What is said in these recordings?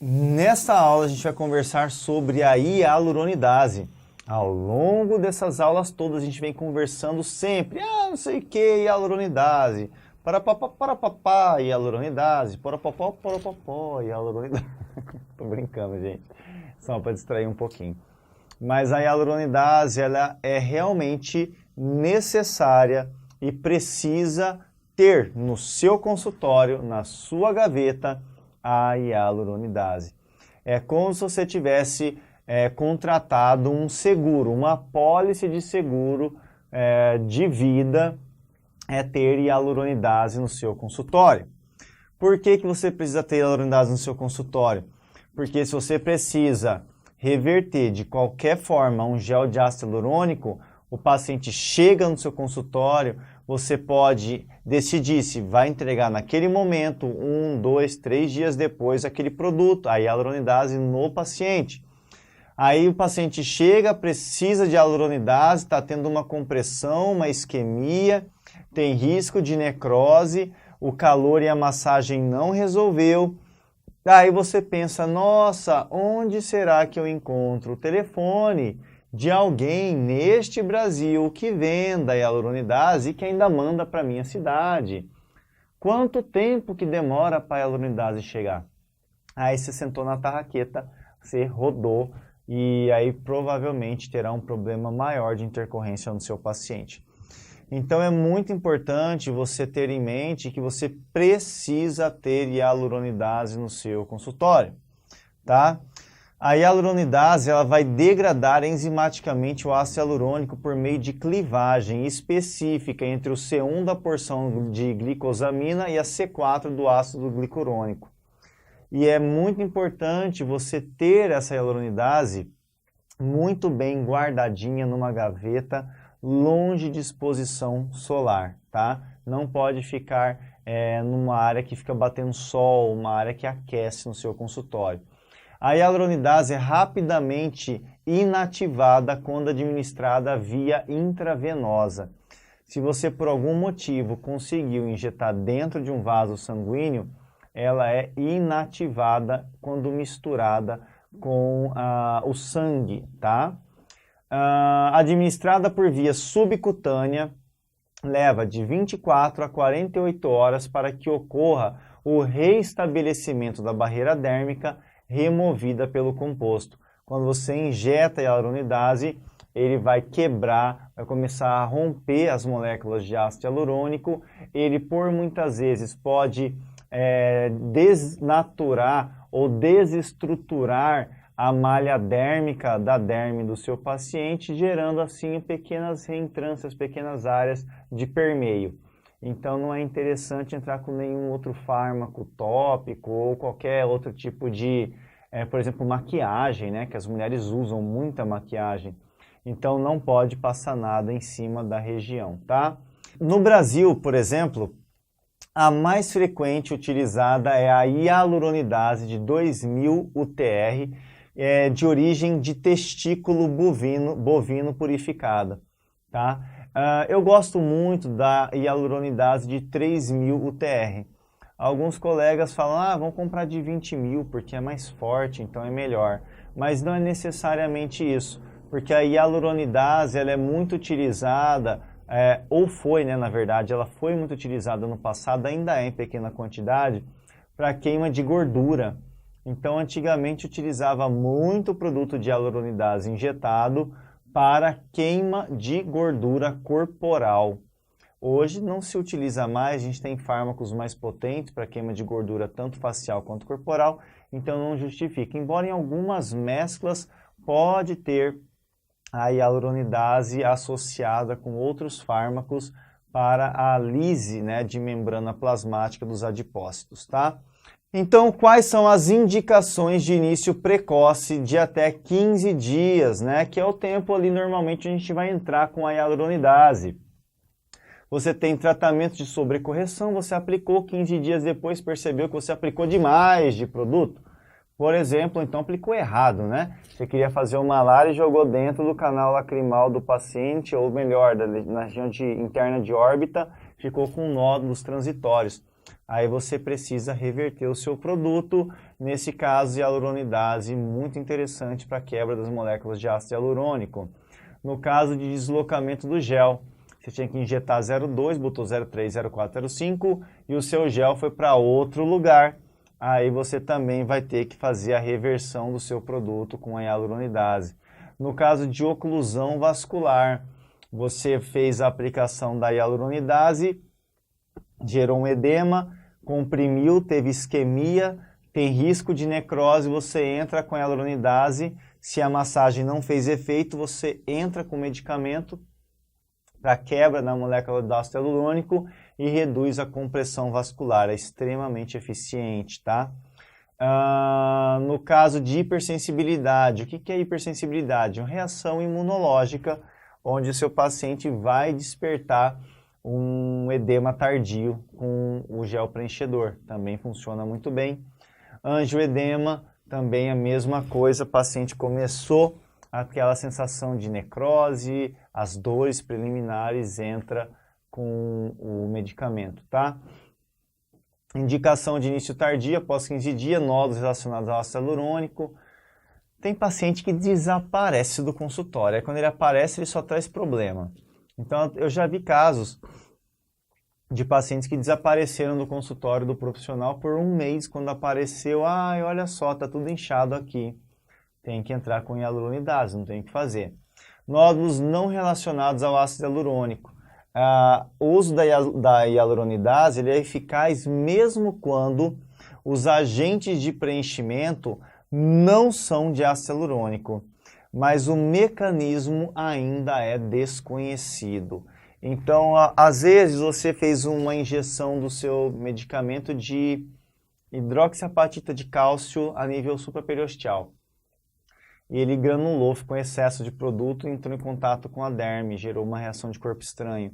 Nesta aula a gente vai conversar sobre a hialuronidase. Ao longo dessas aulas todas a gente vem conversando sempre, não sei o que, hialuronidase, para hialuronidase, porapapó, hialuronidase. Tô brincando, gente, só para distrair um pouquinho. Mas a hialuronidase, ela é realmente necessária e precisa ter no seu consultório, na sua gaveta, a hialuronidase. É como se você tivesse contratado um seguro, uma apólice de seguro de vida, ter hialuronidase no seu consultório. Por que você precisa ter hialuronidase no seu consultório? Porque se você precisa reverter de qualquer forma um gel de ácido hialurônico, o paciente chega no seu consultório, você pode decidir se vai entregar naquele momento, 1, 2, 3 dias depois, aquele produto, a hialuronidase no paciente. Aí o paciente chega, precisa de hialuronidase, está tendo uma compressão, uma isquemia, tem risco de necrose, o calor e a massagem não resolveu. Aí você pensa, nossa, onde será que eu encontro o telefone de alguém neste Brasil que venda hialuronidase e que ainda manda para minha cidade? Quanto tempo que demora para a hialuronidase chegar? Aí você sentou na tarraqueta, você rodou e aí provavelmente terá um problema maior de intercorrência no seu paciente. Então é muito importante você ter em mente que você precisa ter hialuronidase no seu consultório, tá? A hialuronidase ela vai degradar enzimaticamente o ácido hialurônico por meio de clivagem específica entre o C1 da porção de glicosamina e a C4 do ácido glicurônico. E é muito importante você ter essa hialuronidase muito bem guardadinha numa gaveta, longe de exposição solar, tá? Não pode ficar numa área que fica batendo sol, uma área que aquece no seu consultório. A hialuronidase é rapidamente inativada quando administrada via intravenosa. Se você por algum motivo conseguiu injetar dentro de um vaso sanguíneo, ela é inativada quando misturada com o sangue, tá? Administrada por via subcutânea, leva de 24 a 48 horas para que ocorra o reestabelecimento da barreira dérmica removida pelo composto. Quando você injeta a hialuronidase, ele vai quebrar, vai começar a romper as moléculas de ácido hialurônico, ele por muitas vezes pode desnaturar ou desestruturar a malha dérmica da derme do seu paciente, gerando assim pequenas reentrâncias, pequenas áreas de permeio. Então não é interessante entrar com nenhum outro fármaco tópico ou qualquer outro tipo de, por exemplo, maquiagem, né? Que as mulheres usam muita maquiagem. Então não pode passar nada em cima da região, tá? No Brasil, por exemplo, a mais frequente utilizada é a hialuronidase de 2000 UTR, de origem de testículo bovino purificada, tá? Eu gosto muito da hialuronidase de 3000 UTR. Alguns colegas falam, vamos comprar de 20.000 porque é mais forte, então é melhor. Mas não é necessariamente isso, porque a hialuronidase ela é muito utilizada, ou foi, né, na verdade, ela foi muito utilizada no passado, ainda é em pequena quantidade, para queima de gordura. Então, antigamente utilizava muito produto de hialuronidase injetado para queima de gordura corporal. Hoje não se utiliza mais, a gente tem fármacos mais potentes para queima de gordura tanto facial quanto corporal, então não justifica. Embora em algumas mesclas pode ter a hialuronidase associada com outros fármacos para a lise, né, de membrana plasmática dos adipócitos, tá? Então, quais são as indicações de início precoce de até 15 dias, né? Que é o tempo ali normalmente a gente vai entrar com a hialuronidase. Você tem tratamento de sobrecorreção, você aplicou 15 dias depois, percebeu que você aplicou demais de produto. Por exemplo, então aplicou errado, né? Você queria fazer uma malária e jogou dentro do canal lacrimal do paciente, ou melhor, na região interna de órbita, ficou com nódulos transitórios. aí você precisa reverter o seu produto. Nesse caso, hialuronidase, muito interessante para a quebra das moléculas de ácido hialurônico. No caso de deslocamento do gel, você tinha que injetar 0,2, botou 0,3, 0,4, 0,5 e o seu gel foi para outro lugar. Aí você também vai ter que fazer a reversão do seu produto com a hialuronidase. No caso de oclusão vascular, você fez a aplicação da hialuronidase, gerou um edema, comprimiu, teve isquemia, tem risco de necrose, você entra com a hialuronidase. Se a massagem não fez efeito, você entra com medicamento para quebra da molécula do ácido hialurônico e reduz a compressão vascular. É extremamente eficiente, tá? No caso de hipersensibilidade, o que é hipersensibilidade? Uma reação imunológica, onde o seu paciente vai despertar um edema tardio com o gel preenchedor. Também funciona muito bem. Angioedema, também a mesma coisa, o paciente começou aquela sensação de necrose, as dores preliminares, entra com o medicamento, tá? Indicação de início tardio, após 15 dias, nódulos relacionados ao ácido hialurônico. Tem paciente que desaparece do consultório, aí quando ele aparece ele só traz problema. Então eu já vi casos de pacientes que desapareceram do consultório do profissional por um mês, quando apareceu, olha só, tá tudo inchado aqui. Tem que entrar com hialuronidase, não tem o que fazer. Nódulos não relacionados ao ácido hialurônico. O uso da hialuronidase ele é eficaz mesmo quando os agentes de preenchimento não são de ácido hialurônico, mas o mecanismo ainda é desconhecido. Então, às vezes você fez uma injeção do seu medicamento de hidroxiapatita de cálcio a nível supraperiosteal. E ele granulou, ficou em excesso de produto, entrou em contato com a derme, gerou uma reação de corpo estranho.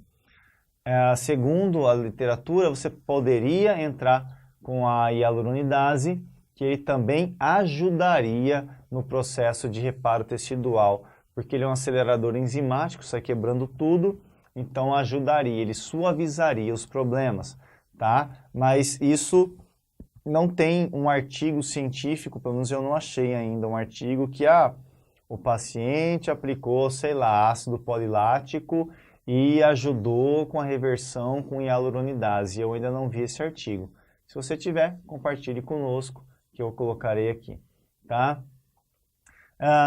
Segundo a literatura, você poderia entrar com a hialuronidase, que ele também ajudaria no processo de reparo tecidual, porque ele é um acelerador enzimático, sai quebrando tudo, então ajudaria, ele suavizaria os problemas, tá? Mas isso não tem um artigo científico, pelo menos eu não achei ainda um artigo que o paciente aplicou, sei lá, ácido polilático e ajudou com a reversão com hialuronidase. Eu ainda não vi esse artigo. Se você tiver, compartilhe conosco, que eu colocarei aqui, tá?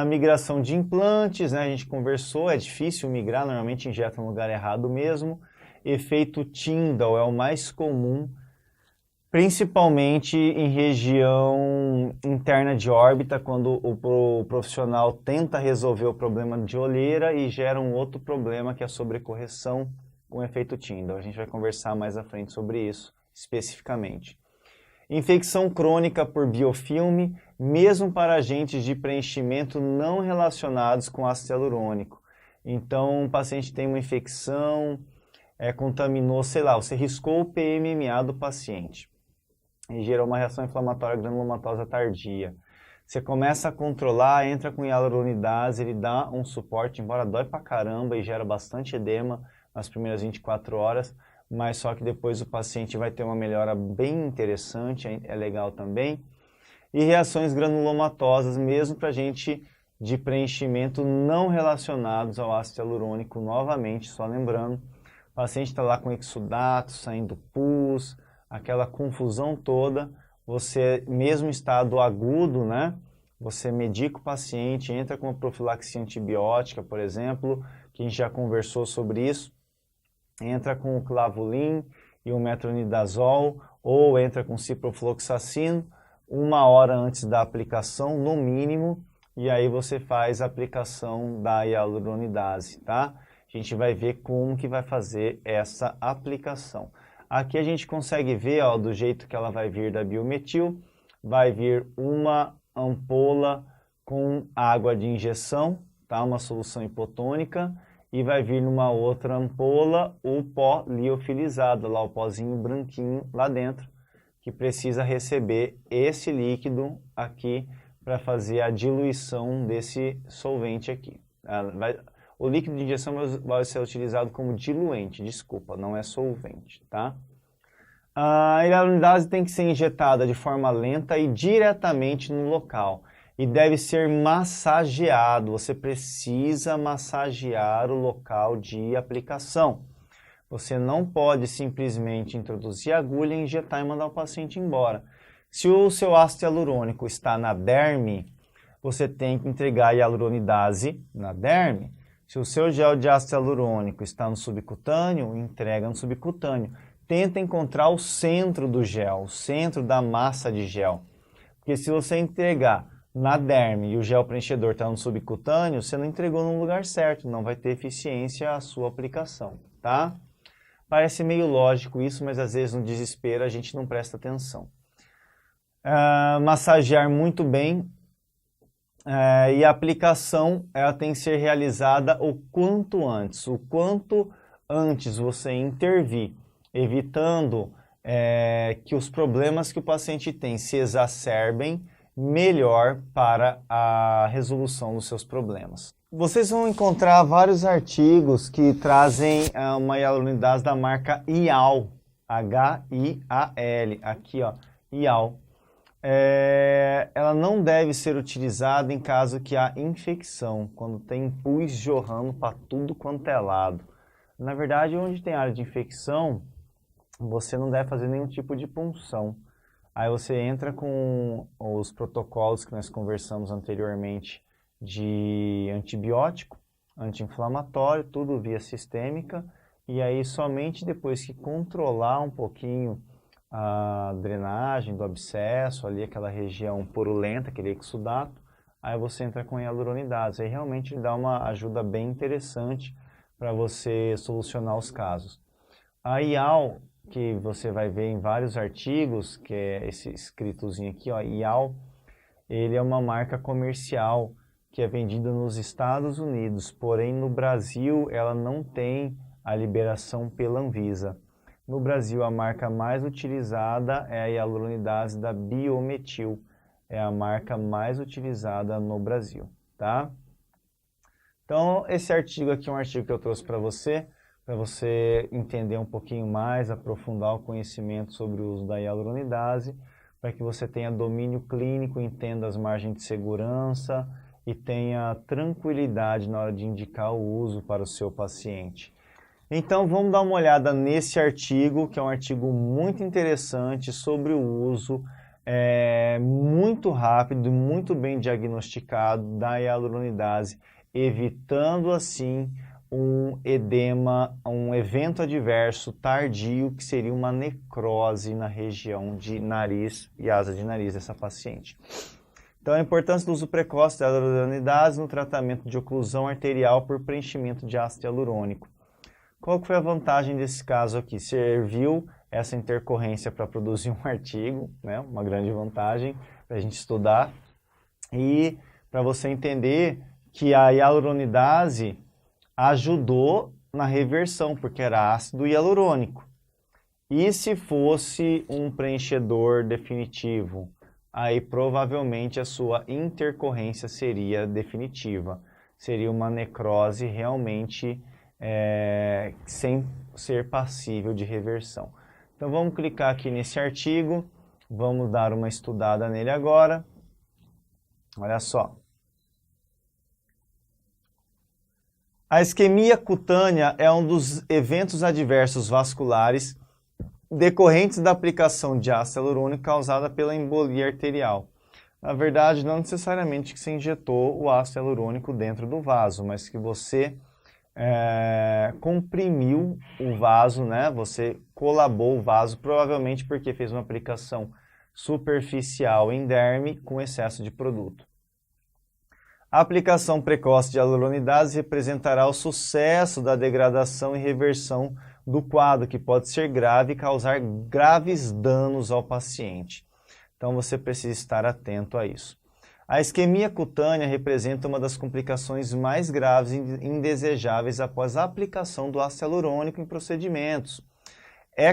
Migração de implantes, né? A gente conversou, é difícil migrar, normalmente injeta no lugar errado mesmo. Efeito Tyndall é o mais comum, principalmente em região interna de órbita, quando o profissional tenta resolver o problema de olheira e gera um outro problema, que é a sobrecorreção com efeito Tyndall. A gente vai conversar mais à frente sobre isso, especificamente. Infecção crônica por biofilme, mesmo para agentes de preenchimento não relacionados com ácido hialurônico. Então, o paciente tem uma infecção, contaminou, sei lá, você riscou o PMMA do paciente e gerou uma reação inflamatória granulomatosa tardia. Você começa a controlar, entra com hialuronidase, ele dá um suporte, embora dói pra caramba e gera bastante edema nas primeiras 24 horas, mas só que depois o paciente vai ter uma melhora bem interessante, é legal também. E reações granulomatosas, mesmo para gente de preenchimento não relacionados ao ácido hialurônico, novamente, só lembrando, o paciente está lá com exudato, saindo pus, aquela confusão toda, você, mesmo em estado agudo, né? Você medica o paciente, entra com a profilaxia antibiótica, por exemplo, que a gente já conversou sobre isso, entra com o clavulin e o metronidazol, ou entra com ciprofloxacino, 1 hora antes da aplicação, no mínimo, e aí você faz a aplicação da hialuronidase, tá? A gente vai ver como que vai fazer essa aplicação. Aqui a gente consegue ver, do jeito que ela vai vir da Biometil, vai vir uma ampola com água de injeção, tá? Uma solução hipotônica, e vai vir numa outra ampola o pó liofilizado, lá o pozinho branquinho lá dentro, que precisa receber esse líquido aqui para fazer a diluição desse solvente aqui. O líquido de injeção vai ser utilizado como diluente, desculpa, não é solvente, tá? A hialuronidase tem que ser injetada de forma lenta e diretamente no local. E deve ser massageado. Você precisa massagear o local de aplicação. Você não pode simplesmente introduzir a agulha, injetar e mandar o paciente embora. Se o seu ácido hialurônico está na derme, você tem que entregar a hialuronidase na derme. Se o seu gel de ácido hialurônico está no subcutâneo, entrega no subcutâneo. Tenta encontrar o centro do gel, o centro da massa de gel. Porque se você entregar na derme e o gel preenchedor está no subcutâneo, você não entregou no lugar certo, não vai ter eficiência a sua aplicação, tá? Parece meio lógico isso, mas às vezes no desespero a gente não presta atenção. Massagear muito bem e a aplicação ela tem que ser realizada o quanto antes. O quanto antes você intervir, evitando que os problemas que o paciente tem se exacerbem, melhor para a resolução dos seus problemas. Vocês vão encontrar vários artigos que trazem uma hialuronidase da marca Hial, H-I-A-L, aqui ó, Hial. Ela não deve ser utilizada em caso que há infecção, quando tem pus jorrando para tudo quanto é lado. Na verdade, onde tem área de infecção, você não deve fazer nenhum tipo de punção. Aí você entra com os protocolos que nós conversamos anteriormente de antibiótico, anti-inflamatório, tudo via sistêmica, e aí somente depois que controlar um pouquinho a drenagem do abscesso, ali aquela região purulenta, aquele exudato, aí você entra com hialuronidase. Aí realmente dá uma ajuda bem interessante para você solucionar os casos. A Hial, que você vai ver em vários artigos, que é esse escritozinho aqui, ó, Hial, ele é uma marca comercial que é vendida nos Estados Unidos, porém no Brasil ela não tem a liberação pela Anvisa. No Brasil a marca mais utilizada é a hialuronidase da Biometil, é a marca mais utilizada no Brasil, tá? Então esse artigo aqui é um artigo que eu trouxe para você entender um pouquinho mais, aprofundar o conhecimento sobre o uso da hialuronidase, para que você tenha domínio clínico, entenda as margens de segurança e tenha tranquilidade na hora de indicar o uso para o seu paciente. Então vamos dar uma olhada nesse artigo, que é um artigo muito interessante sobre o uso muito rápido e muito bem diagnosticado da hialuronidase, evitando assim um edema, um evento adverso tardio, que seria uma necrose na região de nariz e asa de nariz dessa paciente. Então, a importância do uso precoce da hialuronidase no tratamento de oclusão arterial por preenchimento de ácido hialurônico. Qual que foi a vantagem desse caso aqui? Serviu essa intercorrência para produzir um artigo, né? Uma grande vantagem para a gente estudar, e para você entender que a hialuronidase ajudou na reversão, porque era ácido hialurônico. E se fosse um preenchedor definitivo, aí provavelmente a sua intercorrência seria definitiva. Seria uma necrose realmente sem ser passível de reversão. Então vamos clicar aqui nesse artigo, vamos dar uma estudada nele agora. Olha só. A isquemia cutânea é um dos eventos adversos vasculares decorrentes da aplicação de ácido hialurônico causada pela embolia arterial. Na verdade, não necessariamente que você injetou o ácido hialurônico dentro do vaso, mas que você comprimiu o vaso, né? Você colabou o vaso, provavelmente porque fez uma aplicação superficial em derme com excesso de produto. A aplicação precoce de hialuronidase representará o sucesso da degradação e reversão do quadro, que pode ser grave e causar graves danos ao paciente. Então você precisa estar atento a isso. A isquemia cutânea representa uma das complicações mais graves e indesejáveis após a aplicação do ácido hialurônico em procedimentos. É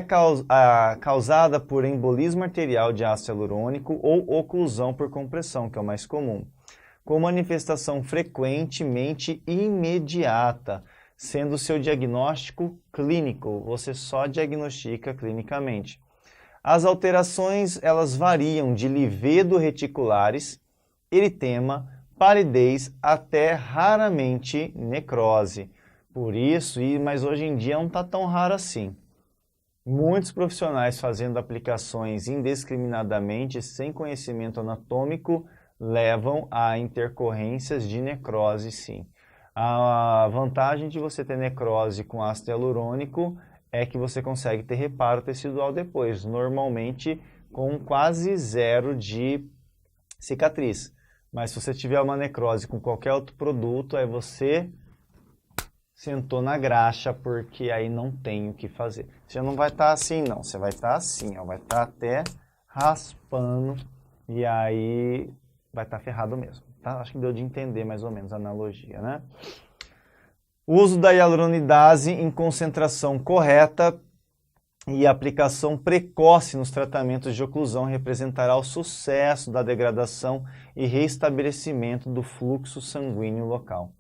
causada por embolismo arterial de ácido hialurônico ou oclusão por compressão, que é o mais comum, com manifestação frequentemente imediata, sendo seu diagnóstico clínico. Você só diagnostica clinicamente. As alterações, elas variam de livedo reticulares, eritema, palidez, até raramente necrose. Por isso, mas hoje em dia não está tão raro assim. Muitos profissionais fazendo aplicações indiscriminadamente, sem conhecimento anatômico, levam a intercorrências de necrose, sim. A vantagem de você ter necrose com ácido hialurônico é que você consegue ter reparo tecidual depois, normalmente com quase zero de cicatriz. Mas se você tiver uma necrose com qualquer outro produto, aí você sentou na graxa, porque aí não tem o que fazer. Você não vai estar assim, não. Você vai estar assim, ó, vai estar até raspando e aí vai estar ferrado mesmo. Tá? Acho que deu de entender mais ou menos a analogia, né? O uso da hialuronidase em concentração correta e aplicação precoce nos tratamentos de oclusão representará o sucesso da degradação e restabelecimento do fluxo sanguíneo local.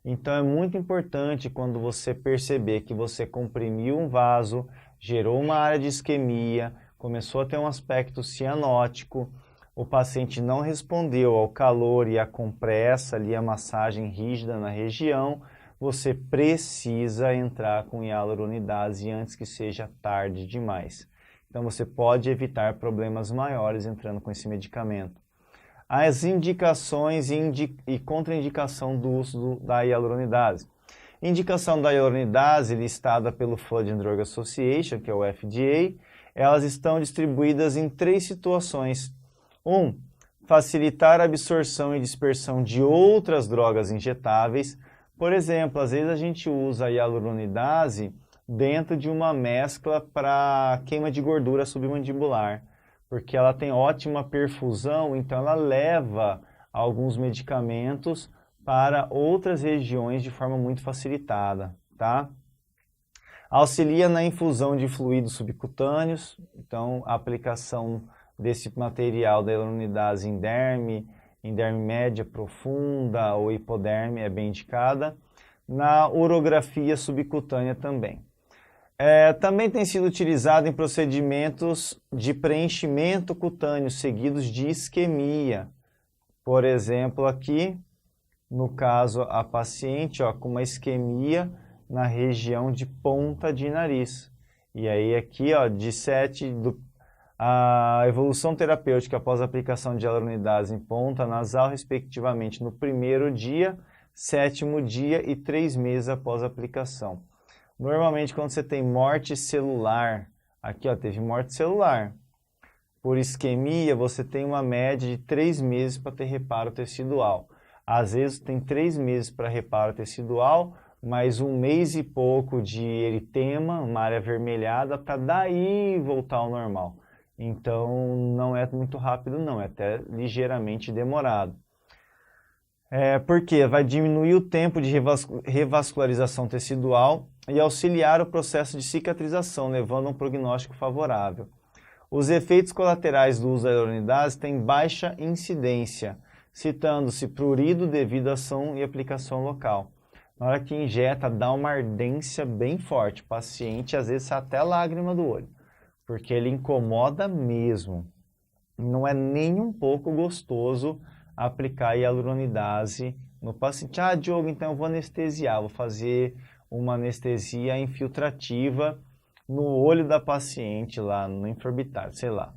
Então é muito importante quando você perceber que você comprimiu um vaso, gerou uma área de isquemia, começou a ter um aspecto cianótico, o paciente não respondeu ao calor e à compressa, ali a massagem rígida na região, você precisa entrar com hialuronidase antes que seja tarde demais. Então você pode evitar problemas maiores entrando com esse medicamento. As indicações e contraindicação do uso da hialuronidase. Indicação da hialuronidase listada pelo Food and Drug Association, que é o FDA, elas estão distribuídas em 3 situações. 1. Facilitar a absorção e dispersão de outras drogas injetáveis. Por exemplo, às vezes a gente usa a hialuronidase dentro de uma mescla para queima de gordura submandibular, porque ela tem ótima perfusão, então ela leva alguns medicamentos para outras regiões de forma muito facilitada, tá? Auxilia na infusão de fluidos subcutâneos, então a aplicação desse material da hialuronidase em derme média profunda ou hipoderme é bem indicada. Na urografia subcutânea também. Também tem sido utilizado em procedimentos de preenchimento cutâneo seguidos de isquemia. Por exemplo, aqui, no caso, a paciente com uma isquemia na região de ponta de nariz. E aí aqui, a evolução terapêutica após a aplicação de hialuronidase em ponta nasal, respectivamente, no primeiro dia, 7º dia e 3 meses após a aplicação. Normalmente, quando você tem morte celular, aqui teve morte celular, por isquemia, você tem uma média de 3 meses para ter reparo tecidual. Às vezes tem 3 meses para reparo tecidual, mais 1 mês e pouco de eritema, uma área avermelhada, para daí voltar ao normal. Então, não é muito rápido não, é até ligeiramente demorado. Porque vai diminuir o tempo de revascularização tecidual e auxiliar o processo de cicatrização, levando a um prognóstico favorável. Os efeitos colaterais do uso da hialuronidase têm baixa incidência, citando-se prurido devido à ação e aplicação local. Na hora que injeta, dá uma ardência bem forte. O paciente, às vezes, sai até lágrima do olho, porque ele incomoda mesmo. Não é nem um pouco gostoso aplicar hialuronidase no paciente. Diogo, então eu vou anestesiar, vou fazer uma anestesia infiltrativa no olho da paciente lá, no infraorbitário, sei lá.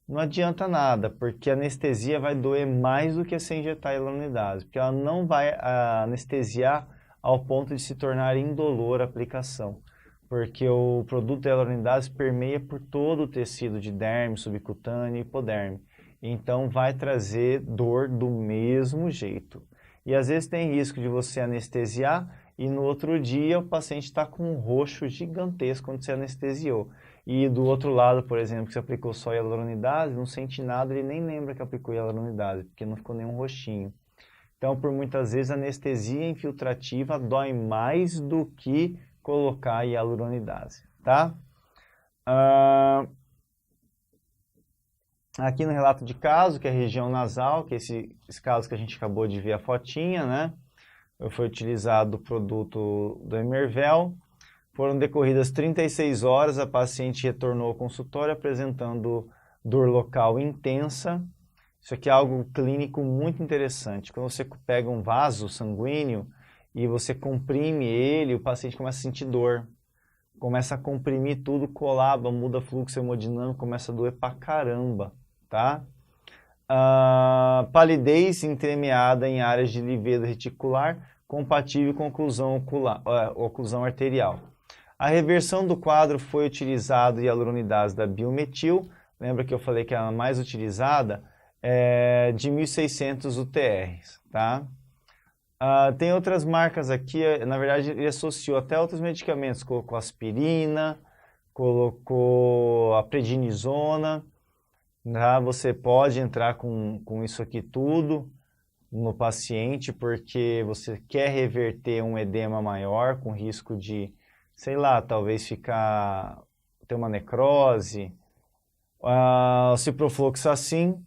Não adianta nada, porque a anestesia vai doer mais do que se injetar hialuronidase, porque ela não vai anestesiar ao ponto de se tornar indolor a aplicação, porque o produto da hialuronidase permeia por todo o tecido de derme, subcutâneo e hipoderme. Então vai trazer dor do mesmo jeito. E às vezes tem risco de você anestesiar e no outro dia o paciente está com um roxo gigantesco quando você anestesiou. E do outro lado, por exemplo, que você aplicou só hialuronidase, não sente nada, ele nem lembra que aplicou hialuronidase, porque não ficou nenhum roxinho. Então, por muitas vezes, a anestesia infiltrativa dói mais do que colocar hialuronidase, tá? Aqui no relato de caso, que é a região nasal, que é esse caso que a gente acabou de ver a fotinha, né? Foi utilizado o produto do Emervel. Foram decorridas 36 horas, a paciente retornou ao consultório apresentando dor local intensa. Isso aqui é algo clínico muito interessante. Quando você pega um vaso sanguíneo e você comprime ele, o paciente começa a sentir dor. Começa a comprimir tudo, colaba, muda fluxo hemodinâmico, começa a doer pra caramba, tá? Palidez entremeada em áreas de livedo reticular, compatível com oclusão arterial. A reversão do quadro foi utilizado hialuronidase da Biometil, lembra que eu falei que a mais utilizada é de 1.600 UTRs, tá? Tem outras marcas aqui, na verdade ele associou até outros medicamentos, colocou aspirina, colocou a prednisona, tá? Você pode entrar com isso aqui tudo no paciente, porque você quer reverter um edema maior, com risco de, sei lá, talvez ter uma necrose. Ciprofloxacin,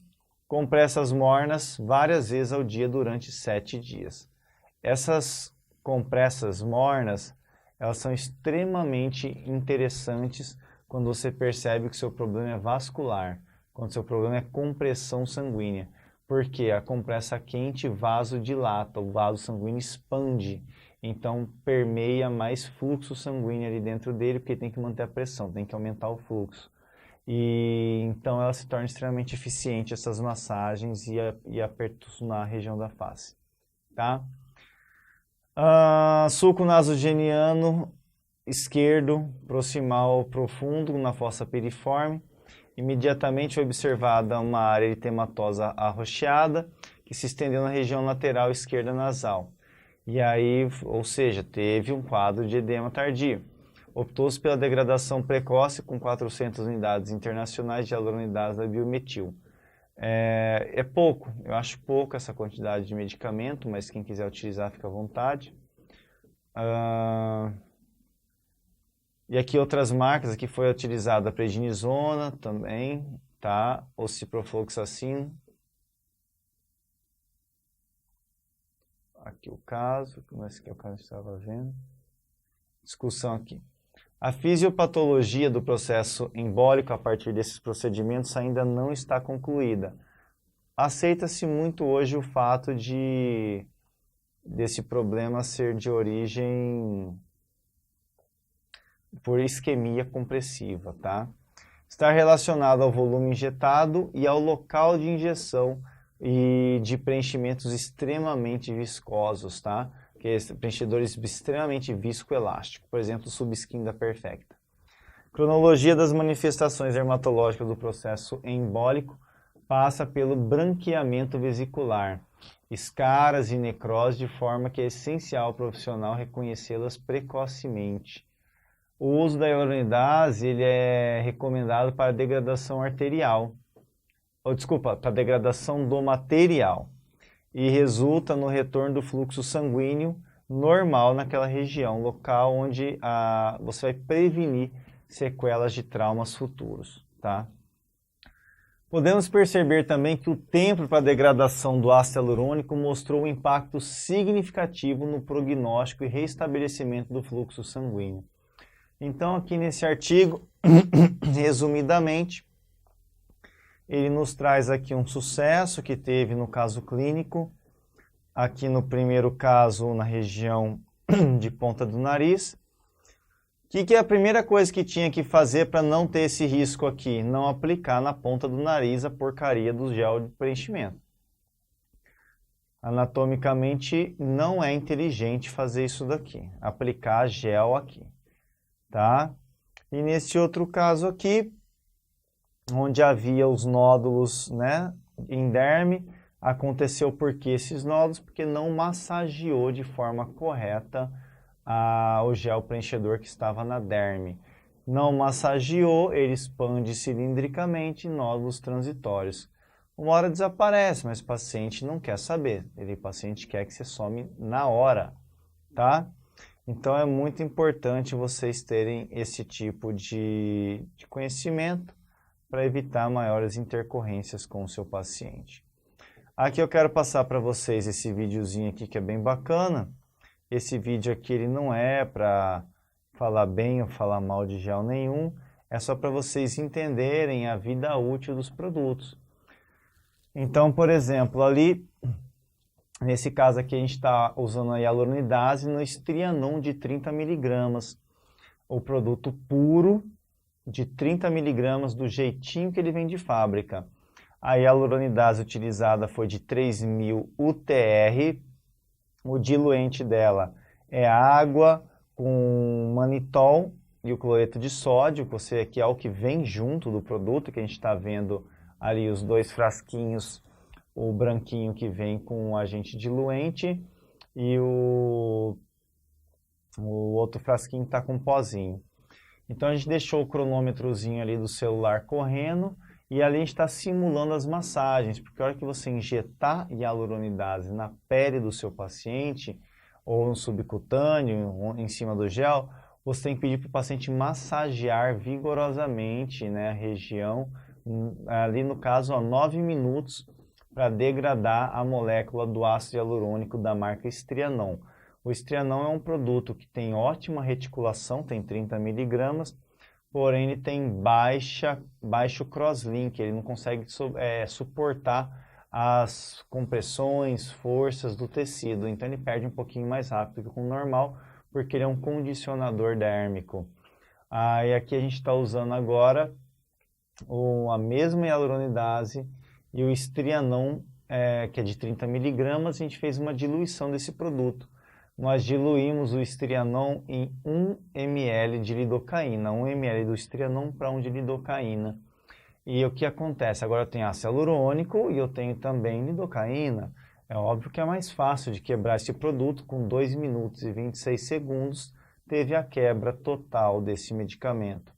compressas mornas várias vezes ao dia durante 7 dias. Essas compressas mornas, elas são extremamente interessantes quando você percebe que o seu problema é vascular, quando o seu problema é compressão sanguínea, porque a compressa quente vasodilata, o vaso sanguíneo expande, então permeia mais fluxo sanguíneo ali dentro dele, porque tem que manter a pressão, tem que aumentar o fluxo. E então ela se torna extremamente eficiente, essas massagens e apertos na região da face, tá? Sulco nasogeniano esquerdo, proximal profundo na fossa piriforme. Imediatamente foi observada uma área eritematosa arroxeada que se estendeu na região lateral esquerda nasal. E aí, ou seja, teve um quadro de edema tardio. Optou-se pela degradação precoce com 400 unidades internacionais de hialuronidase da Biometil. É pouco, eu acho pouco essa quantidade de medicamento, mas quem quiser utilizar fica à vontade. E aqui outras marcas, aqui foi utilizada a prednisona também, tá? O ciprofloxacin. Aqui o caso, mas que é o caso que estava vendo. Discussão aqui. A fisiopatologia do processo embólico a partir desses procedimentos ainda não está concluída. Aceita-se muito hoje o fato desse problema ser de origem por isquemia compressiva, tá? Está relacionado ao volume injetado e ao local de injeção e de preenchimentos extremamente viscosos, tá? Preenchedores extremamente viscoelásticos, por exemplo, o Subskin da Perfecta. Cronologia das manifestações dermatológicas do processo embólico passa pelo branqueamento vesicular, escaras e necrose, de forma que é essencial ao profissional reconhecê-las precocemente. O uso da hialuronidase ele é recomendado para degradação arterial, para degradação do material, e resulta no retorno do fluxo sanguíneo normal naquela região, local onde você vai prevenir sequelas de traumas futuros, tá? Podemos perceber também que o tempo para a degradação do ácido hialurônico mostrou um impacto significativo no prognóstico e restabelecimento do fluxo sanguíneo. Então, aqui nesse artigo, resumidamente, ele nos traz aqui um sucesso que teve no caso clínico, aqui no primeiro caso na região de ponta do nariz. O que é a primeira coisa que tinha que fazer para não ter esse risco aqui? Não aplicar na ponta do nariz a porcaria do gel de preenchimento. Anatomicamente não é inteligente fazer isso daqui, aplicar gel aqui, tá? E nesse outro caso aqui, onde havia os nódulos, né, em derme, aconteceu por que esses nódulos? Porque não massageou de forma correta o gel preenchedor que estava na derme. Não massageou, ele expande cilindricamente em nódulos transitórios. Uma hora desaparece, mas o paciente não quer saber. O paciente quer que você some na hora, tá? Então é muito importante vocês terem esse tipo de conhecimento para evitar maiores intercorrências com o seu paciente. Aqui eu quero passar para vocês esse videozinho aqui que é bem bacana. Esse vídeo aqui ele não é para falar bem ou falar mal de gel nenhum, é só para vocês entenderem a vida útil dos produtos. Então, por exemplo, ali, nesse caso aqui, a gente está usando a hialuronidase no Estrianon de 30 miligramas, o produto puro de 30 miligramas do jeitinho que ele vem de fábrica. A hialuronidase utilizada foi de 3.000 UTR, o diluente dela é água com manitol e o cloreto de sódio, que é o que vem junto do produto, que a gente está vendo ali os dois frasquinhos, o branquinho que vem com o agente diluente e o outro frasquinho está com pozinho. Então a gente deixou o cronômetrozinho ali do celular correndo e ali a gente está simulando as massagens, porque a hora que você injetar hialuronidase na pele do seu paciente, ou no subcutâneo, ou em cima do gel, você tem que pedir para o paciente massagear vigorosamente, né, a região, ali no caso, 9 minutos, para degradar a molécula do ácido hialurônico da marca Estrianon. O Estrianon é um produto que tem ótima reticulação, tem 30 miligramas, porém ele tem baixo crosslink, ele não consegue suportar as compressões, forças do tecido, então ele perde um pouquinho mais rápido que o normal, porque ele é um condicionador dérmico. E aqui a gente está usando agora a mesma hialuronidase e o Estrianon, que é de 30 miligramas, a gente fez uma diluição desse produto. Nós diluímos o Estrianon em 1 ml de lidocaína, 1 ml do Estrianon para 1 de lidocaína. E o que acontece? Agora eu tenho ácido hialurônico e eu tenho também lidocaína. É óbvio que é mais fácil de quebrar esse produto, com 2 minutos e 26 segundos teve a quebra total desse medicamento.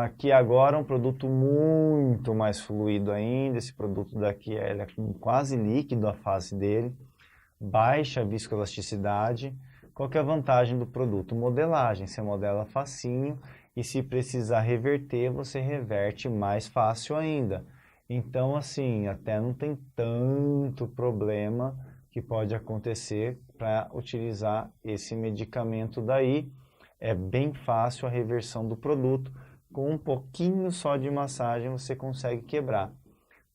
Aqui agora um produto muito mais fluido ainda, esse produto daqui ele é quase líquido a fase dele. Baixa viscoelasticidade. Qual que é a vantagem do produto? Modelagem, você modela facinho e se precisar reverter, você reverte mais fácil ainda. Então, assim, até não tem tanto problema que pode acontecer para utilizar esse medicamento daí. É bem fácil a reversão do produto, com um pouquinho só de massagem você consegue quebrar,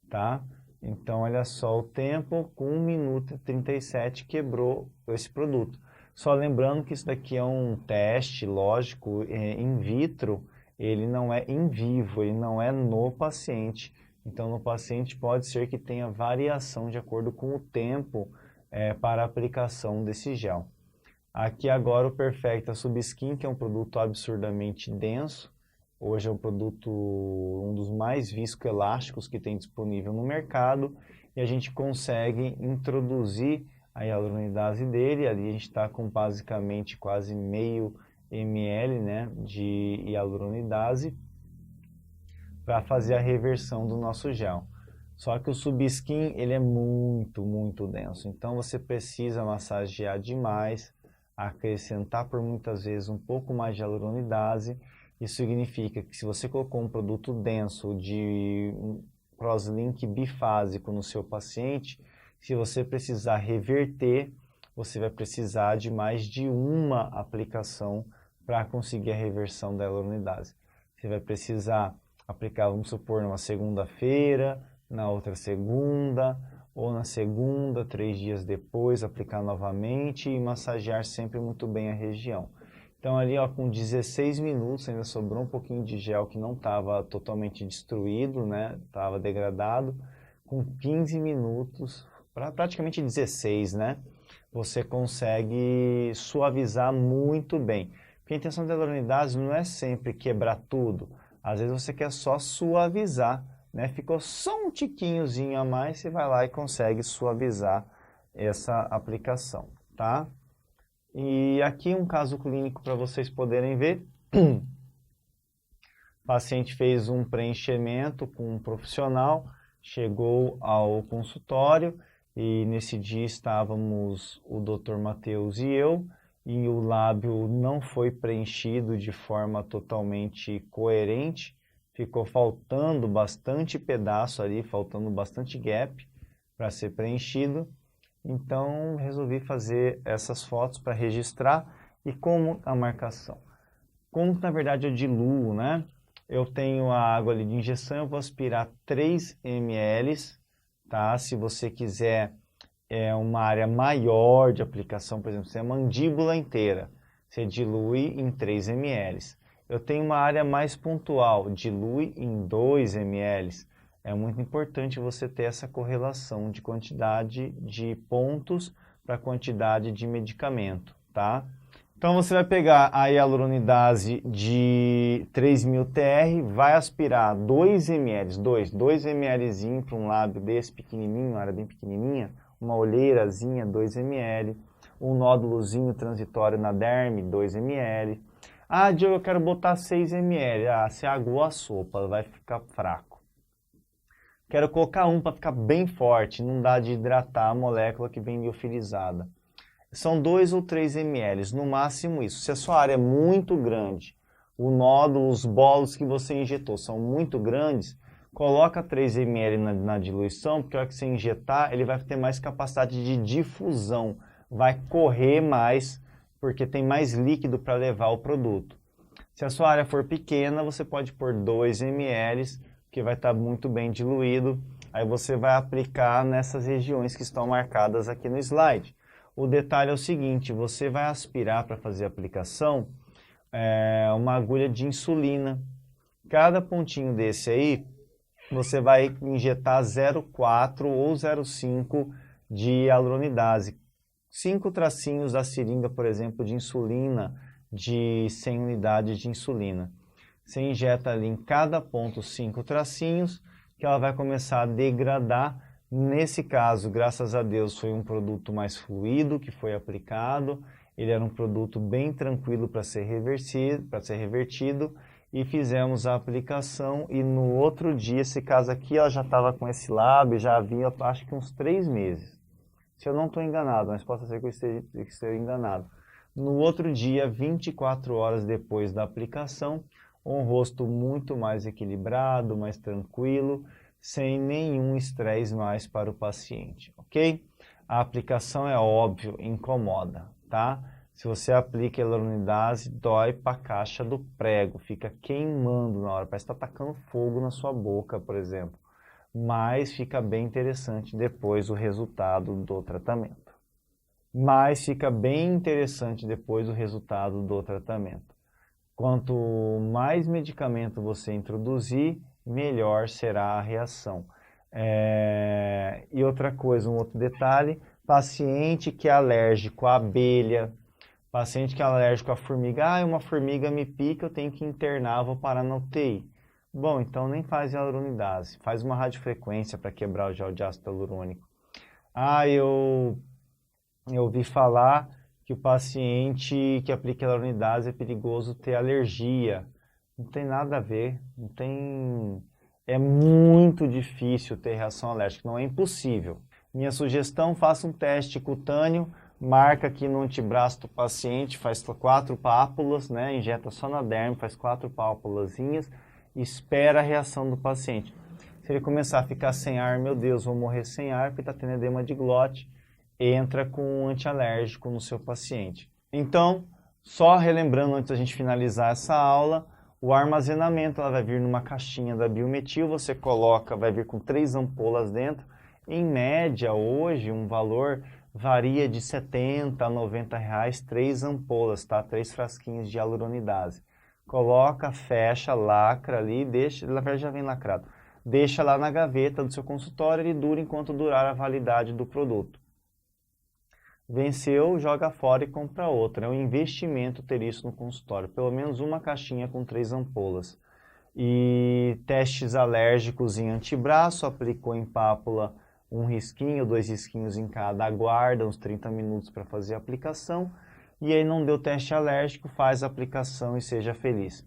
tá? Então, olha só o tempo, com 1 minuto e 37 quebrou esse produto. Só lembrando que isso daqui é um teste, lógico, in vitro, ele não é em vivo, ele não é no paciente. Então, no paciente pode ser que tenha variação de acordo com o tempo para a aplicação desse gel. Aqui agora o Perfecta Subskin, que é um produto absurdamente denso. Hoje é um produto, um dos mais viscoelásticos que tem disponível no mercado, e a gente consegue introduzir a hialuronidase dele. Ali a gente está com basicamente quase meio ml, né, de hialuronidase para fazer a reversão do nosso gel. Só que o Subskin ele é muito denso, então você precisa massagear demais, acrescentar por muitas vezes um pouco mais de hialuronidase. Isso significa que se você colocou um produto denso de crosslink bifásico no seu paciente, se você precisar reverter, você vai precisar de mais de uma aplicação para conseguir a reversão da hialuronidase. Você vai precisar aplicar, vamos supor, numa segunda-feira, na outra segunda, ou na segunda, 3 dias depois, aplicar novamente e massagear sempre muito bem a região. Então ali, ó, com 16 minutos, ainda sobrou um pouquinho de gel que não estava totalmente destruído, né? Estava degradado. Com 15 minutos, praticamente 16, né? Você consegue suavizar muito bem. Porque a intenção da hialuronidase não é sempre quebrar tudo. Às vezes você quer só suavizar, né? Ficou só um tiquinhozinho a mais, você vai lá e consegue suavizar essa aplicação, tá? E aqui um caso clínico para vocês poderem ver. O paciente fez um preenchimento com um profissional, chegou ao consultório e nesse dia estávamos o Dr. Matheus e eu, e o lábio não foi preenchido de forma totalmente coerente, ficou faltando bastante pedaço ali, faltando bastante gap para ser preenchido. Então resolvi fazer essas fotos para registrar E como a marcação? Como na verdade eu diluo, né? Eu tenho a água ali de injeção, eu vou aspirar 3 ml, tá? Se você quiser uma área maior de aplicação, por exemplo, se é a mandíbula inteira, você dilui em 3 ml. Eu tenho uma área mais pontual, dilui em 2 ml. É muito importante você ter essa correlação de quantidade de pontos para quantidade de medicamento, tá? Então você vai pegar a hialuronidase de 3000 TR, vai aspirar 2 ml, 2 mlzinho para um lábio desse pequenininho, uma área bem pequenininha, uma olheirazinha, 2 ml, um nódulozinho transitório na derme, 2 ml. Ah, Diogo, eu quero botar 6 ml. Ah, você aguou a sopa, vai ficar fraco. Quero colocar um para ficar bem forte, não dá de hidratar a molécula que vem liofilizada. São 2 ou 3 ml, no máximo isso. Se a sua área é muito grande, o nódulo, os bolos que você injetou são muito grandes, coloca 3 ml na diluição, porque a hora que você injetar, ele vai ter mais capacidade de difusão, vai correr mais, porque tem mais líquido para levar o produto. Se a sua área for pequena, você pode pôr 2 ml, que vai estar muito bem diluído. Aí você vai aplicar nessas regiões que estão marcadas aqui no slide. O detalhe é o seguinte, você vai aspirar para fazer a aplicação uma agulha de insulina. Cada pontinho desse aí, você vai injetar 0,4 ou 0,5 de hialuronidase. 5 tracinhos da seringa, por exemplo, de insulina, de 100 unidades de insulina. Você injeta ali em cada ponto 5 tracinhos, que ela vai começar a degradar. Nesse caso, graças a Deus, foi um produto mais fluido que foi aplicado. Ele era um produto bem tranquilo para ser revertido. E fizemos a aplicação e no outro dia, esse caso aqui, ela já estava com esse lábio, já havia acho que uns 3 meses. Se eu não estou enganado, mas possa ser que eu esteja enganado. No outro dia, 24 horas depois da aplicação, um rosto muito mais equilibrado, mais tranquilo, sem nenhum estresse mais para o paciente, ok? A aplicação é óbvio, incomoda, tá? Se você aplica hialuronidase, dói para a caixa do prego, fica queimando na hora, parece que está tacando fogo na sua boca, por exemplo. Mas fica bem interessante depois o resultado do tratamento. Quanto mais medicamento você introduzir, melhor será a reação. E outra coisa, um outro detalhe, paciente que é alérgico à abelha, paciente que é alérgico à formiga, uma formiga me pica, eu tenho que internar, vou parar na UTI. Bom, então nem faz hialuronidase, faz uma radiofrequência para quebrar o gel de ácido hialurônico. Eu ouvi falar que o paciente que aplica hialuronidase é perigoso ter alergia. Não tem nada a ver, não tem... É muito difícil ter reação alérgica, não é impossível. Minha sugestão, faça um teste cutâneo, marca aqui no antebraço do paciente, faz 4 pápulas, né? Injeta só na derme, faz 4 pápulazinhas, espera a reação do paciente. Se ele começar a ficar sem ar, meu Deus, vou morrer sem ar porque está tendo edema de glote, entra com um antialérgico no seu paciente. Então, só relembrando antes da gente finalizar essa aula, o armazenamento ela vai vir numa caixinha da Biometil, você coloca, vai vir com 3 ampolas dentro. Em média, hoje, um valor varia de 70 a 90 reais, 3 ampolas, tá? 3 frasquinhos de hialuronidase. Coloca, fecha, lacra ali, deixa, na verdade já vem lacrado. Deixa lá na gaveta do seu consultório, ele dura enquanto durar a validade do produto. Venceu, joga fora e compra outra. É um investimento ter isso no consultório. Pelo menos uma caixinha com 3 ampolas. E testes alérgicos em antebraço, aplicou em pápula 1 risquinho, 2 risquinhos em cada, aguarda uns 30 minutos para fazer a aplicação. E aí não deu teste alérgico, faz a aplicação e seja feliz.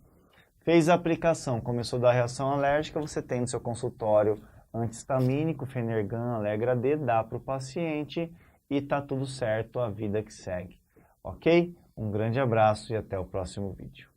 Fez a aplicação, começou a dar reação alérgica, você tem no seu consultório antihistamínico, Fenergan, Allegra D, dá para o paciente e tá tudo certo, a vida que segue. Ok? Um grande abraço e até o próximo vídeo.